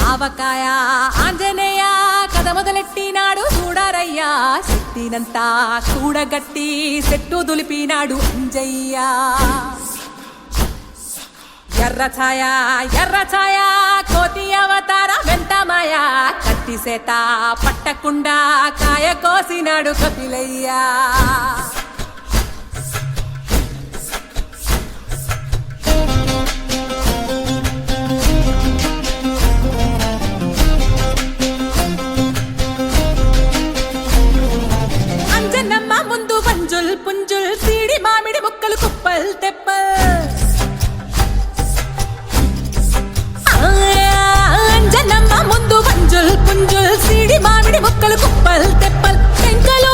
ఆవకాయ ఆంజనేయ కథ మొదలెట్టినాడు చూడారయ్యా శక్తినంతా కూడగట్టి చెట్టు దులిపినాడు అంజయ్య ఎర్ర ఛాయ కోతి అవతార వెంటమాయ కత్తి సేత పట్టకుండా కాయ కోసినాడు కపిలయ్యా అంజనమ్మ ముందు వంజుల్ పుంజుల్ సీడి మామిడి ముక్కలు కుప్పల్ తెప్పల్ అంజనమ్మ ముందు వంజుల్ పుంజుల్ సీడి మామిడి ముక్కలు కుప్పల్ తెప్పల్ పెంకలో